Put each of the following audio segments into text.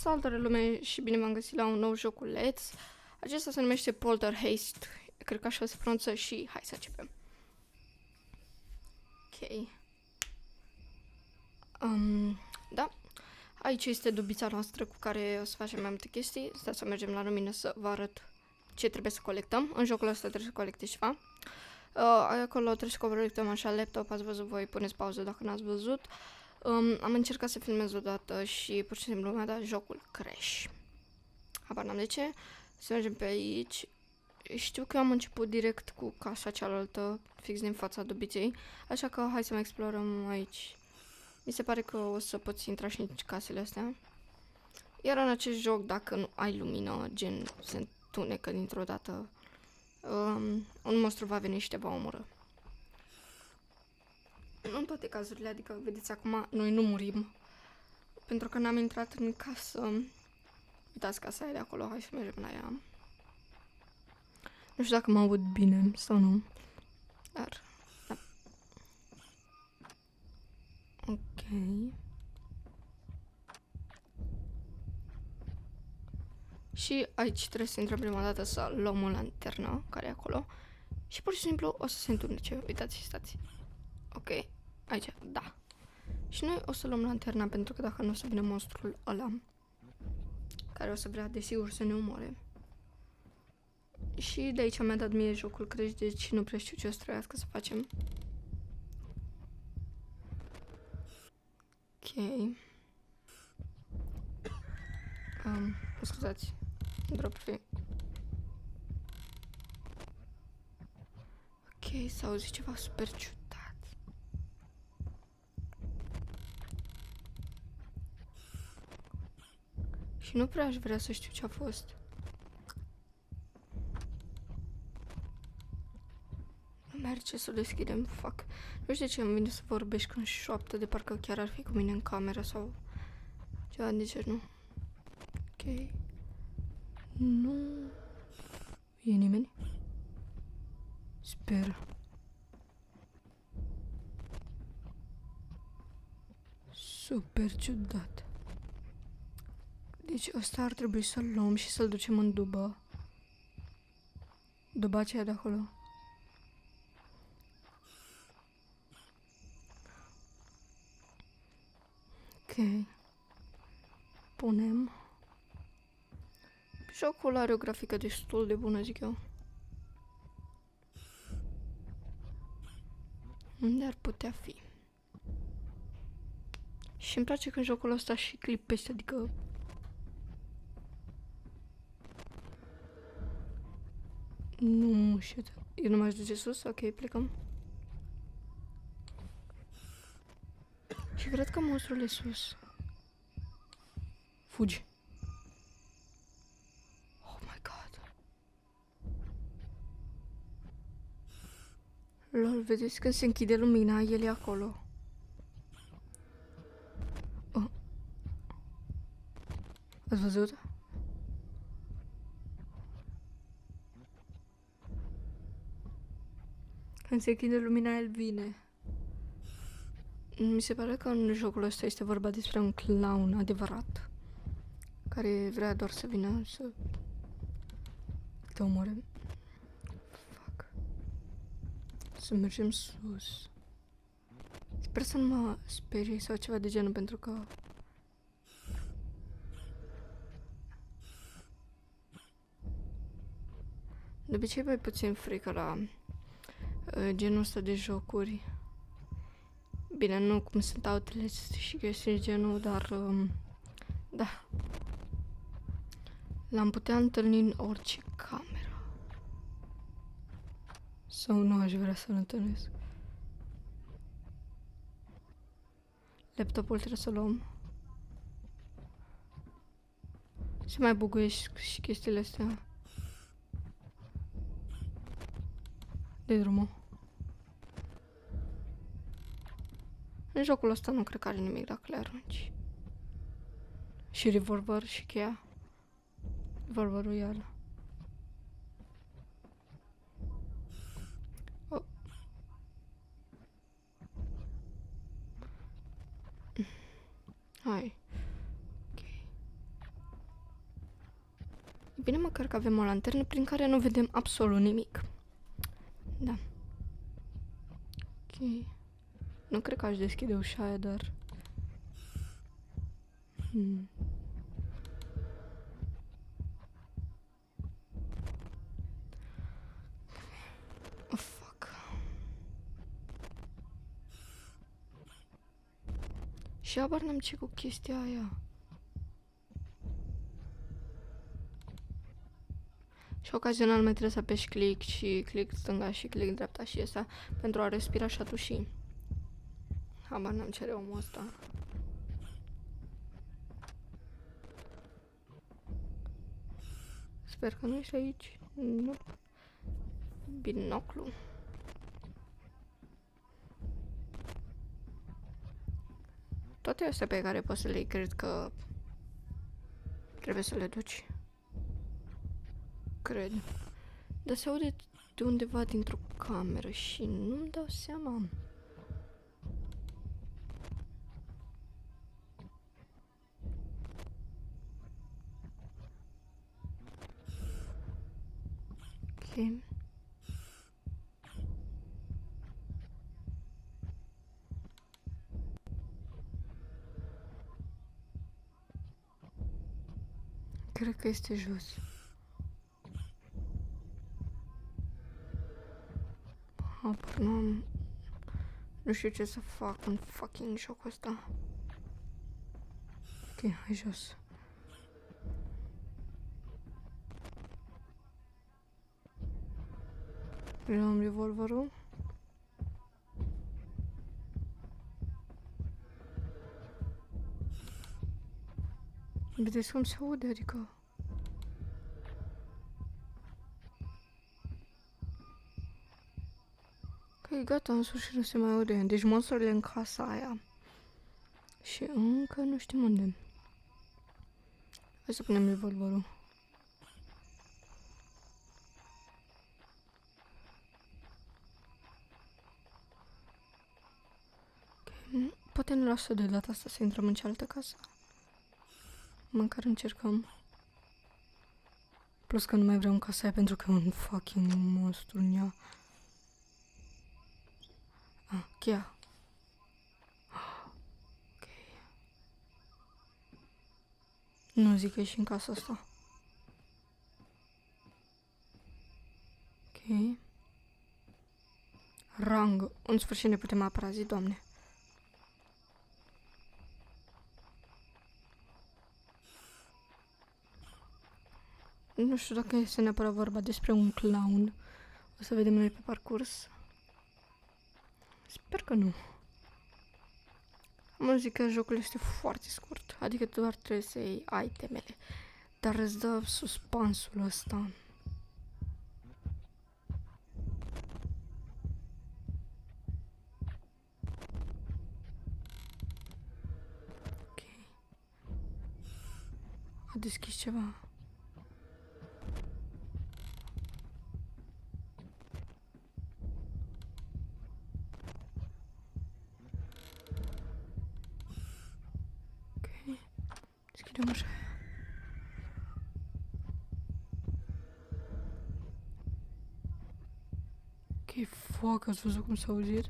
Salutare lume și bine m-am găsit la un nou joculeț. Acesta se numește Poltergeist, cred că așa se pronunță și hai să începem. Ok. Da. Aici este dubița noastră cu care o să facem mai multe chestii. Stați să mergem la lumină să vă arăt ce trebuie să colectăm. În jocul ăsta trebuie să colectezi ceva. Acolo trebuie să colectăm așa laptop, ați văzut voi, puneți pauză dacă n-ați văzut. Am încercat să filmez odată și pur și simplu mi-a dat jocul crash. Habar n-am de ce. Să mergem pe aici. Știu că am început direct cu casa cealaltă, fix din fața dubiței, așa că hai să mai explorăm aici. Mi se pare că o să poți intra și în casele astea. Iar în acest joc, dacă nu ai lumină, gen se întunecă dintr-o dată, un monstru va veni și te va omorâ. Nu în toate cazurile, adică vedeți acum, noi nu murim, pentru că n-am intrat în casă. Uitați, casa e de acolo, hai să mergem la ea. Nu știu dacă mă aud bine sau nu, dar da. Ok. Și aici trebuie să intrăm prima dată să luăm o lanternă care e acolo și pur și simplu o să se întunece. Uitați, stați. Ok, aici, da. Și noi o să luăm lanterna pentru că dacă nu o să vină monstrul ăla care o să vrea desigur să ne omoare. Și de aici mi-a dat mie jocul crash, deci nu prea știu ce o să trebuiască să facem. Ok. Scuzați. Drop free. Ok, s-a auzit ceva super ciudat. Și nu prea aș vrea să știu ce a fost. Nu merge să deschidem, fuck. Nu știu de ce îmi vine să vorbești când șoaptă, de parcă chiar ar fi cu mine în cameră sau ceva de genul. Ok. Nu e nimeni? Sper. Super ciudat. Deci ăsta ar trebui să-l luăm și să-l ducem în dubă. Duba aceea de acolo. Ok. Punem. Jocul are o grafică destul de bună, zic eu. Unde ar putea fi? Și îmi place când jocul ăsta și clipește, adică... Nu știu. Eu nu m-aș duce sus? Ok, plecăm. Și cred că monstrul e sus. Fugi. Oh my god. Lol, vedeți când se închide lumina, el e acolo. Oh. Ați văzut? Când se închide lumina, el vine. Mi se pare că în jocul ăsta este vorba despre un clown adevărat care vrea doar să vină să te omoare. Fuck. Să mergem sus. Sper să nu mă sperie sau ceva de genul, pentru că de obicei mai puțin frică la genul ăsta de jocuri. Bine, nu cum sunt Outlast și chestii de genul, dar da. L-am putea întâlni în orice cameră. Sau nu aș vrea să-l întâlnesc. Laptopul trebuie să luăm. Se mai buguiești și chestiile astea. De drumul. În jocul ăsta nu cred că are nimic dacă le arunci. Și revolver și cheia. Revolverul iar. Oh. Hai. Ok. Bine măcar că avem o lanternă prin care nu vedem absolut nimic. Da. Ok. Nu cred că aș deschide ușa aia, dar... Oh, fuck. Și abar n-am ce cu chestia aia. Și ocazional mai trebuie să apeși click și click stânga și click dreapta și asta pentru a respira și a tuși. Habar n-am ce are omul ăsta. Sper că nu ești aici. Nu. Binoclu. Toate astea pe care poți să le iei, cred că trebuie să le duci. Cred. Dar se aude de undeva dintr-o cameră și nu-mi dau seama. Ok. Cred că este jos. Apar, nu știu ce să fac în fucking jocul ăsta. Ok, hai jos. Luăm revolverul. Vedeți cum se aude, adică... Ok, gata, în sfârșit nu se mai aude. Deci monstrurile în casa aia. Și încă nu știm unde. Hai să punem revolverul. Ok, poate ne lasă de data asta să intrăm în cealaltă casă. Măcar încercăm. Plus că nu mai vreau în casa aia pentru că e un fucking monstru în ea. Ah, cheia. Ok. Nu zic că e și în casa asta. Ok. Rang. În sfârșit ne putem apăra, zi, Doamne. Nu știu dacă este neapărat vorba despre un clown. O să vedem noi pe parcurs. Sper că nu. Mă zic că jocul este foarte scurt. Adică doar trebuie să iei itemele. Dar îți dă suspansul ăsta. Ok. A deschis ceva. Ok. Deschidem ușa. Ok, fuck, ați văzut cum s-a auzit?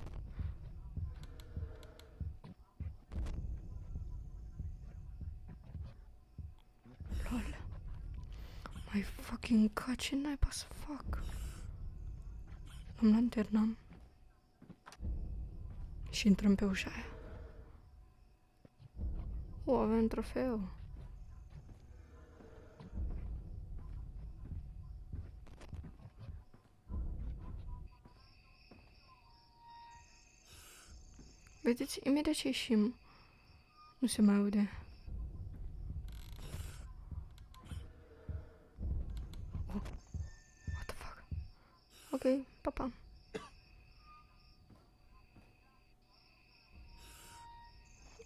Lol. My fucking god, ce naiba să fac? Am lanterna. Și intrăm pe ușa aia. O, avem trofeu. Vedeți, imediat ce ieșim, nu se mai aude. Oh. What the fuck? Ok, papa.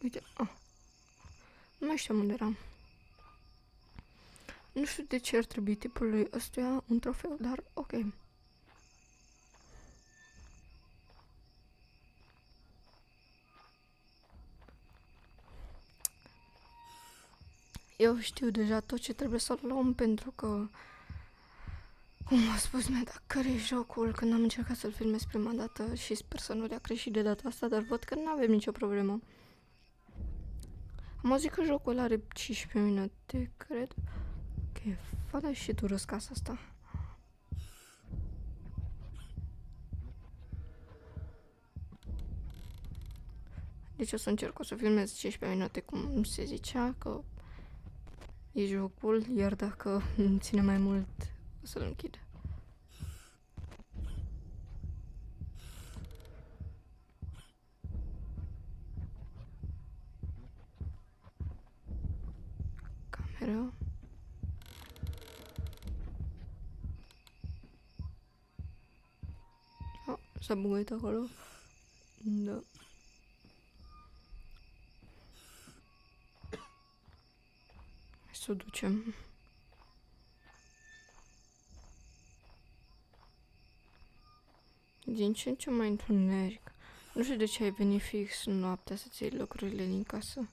Uite, nu mai știu unde eram. Nu știu de ce ar trebui tipului ăstuia un trofeu, dar ok. Eu știu deja tot ce trebuie să luăm pentru că, cum a spus mi-a dat care e jocul când am încercat să-l filmez prima dată și sper să nu le-a greșit de data asta, dar văd că nu avem nicio problemă. Am auzit că jocul are 15 minute, cred. Ok, fă și tu răscasa asta. Deci o să încerc să filmez 15 minute, cum se zicea, că e jocul, iar dacă ține mai mult, o să-l închid. Camera. Oh, s-a buguit acolo. Da. Hai să o ducem. Din ce în ce mai întuneric. Nu știu de ce ai venit fix noaptea să-ți iei lucrurile din casă.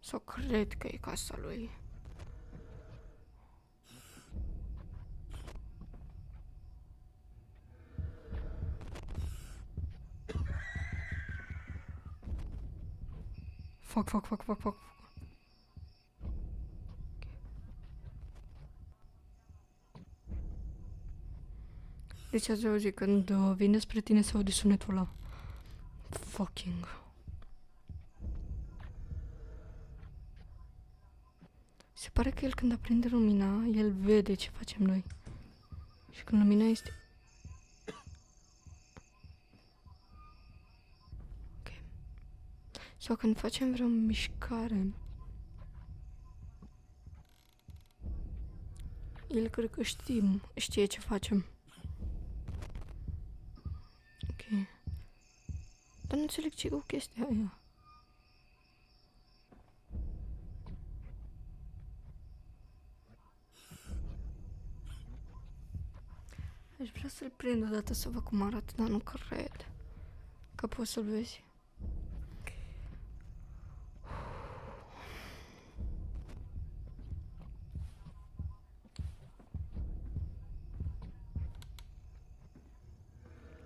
Sau cred că e casa lui. Fuck. Deci ați auzit când vine spre tine să auzi sunetul ăla. Fucking. Se pare că el când aprinde lumina, el vede ce facem noi. Și când lumina este... Ok. Sau când facem vreo mișcare, el cred că știe ce facem. Ok. Dar nu înțeleg ce e cu chestia aia. Aș vrea să-l prind odată să văd cum arată, dar nu cred că poți să-l vezi.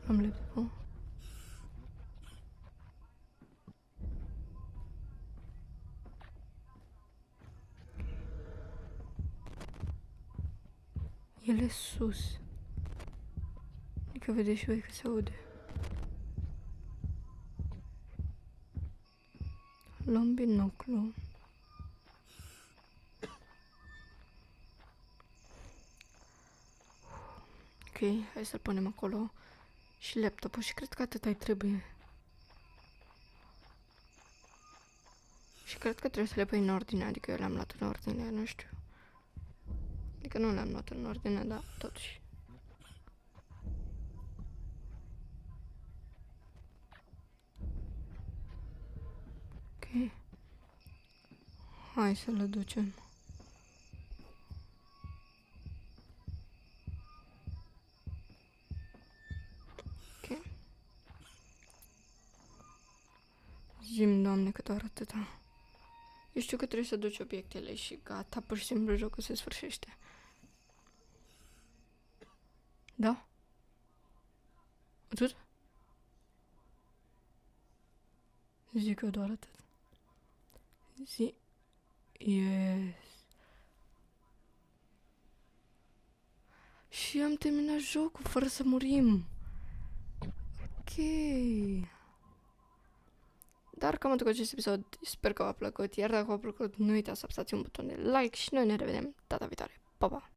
Am laptopul. El e sus. Adică vedeți și voi că se aude. Luăm binoclu. Ok, hai să-l punem acolo. Și laptopul și cred că atât-i trebuie. Și cred că trebuie să le pui în ordine, adică eu le-am luat în ordine, nu știu. Adică nu le-am luat în ordine, dar totuși. Ok. Hai să le ducem. Ok. Zi-mi, Doamne, că doar atâta. Eu știu că trebuie să duci obiectele și gata, pur și simplu jocul se sfârșește. Da? Atât? Zic eu doar atât. Zi... Yes. Și am terminat jocul fără să murim. Ok. Dar cam atât cu acest episod. Sper că v-a plăcut. Iar dacă v-a plăcut, nu uitați să apăsați un buton de like și noi ne revedem data viitoare. Pa, pa!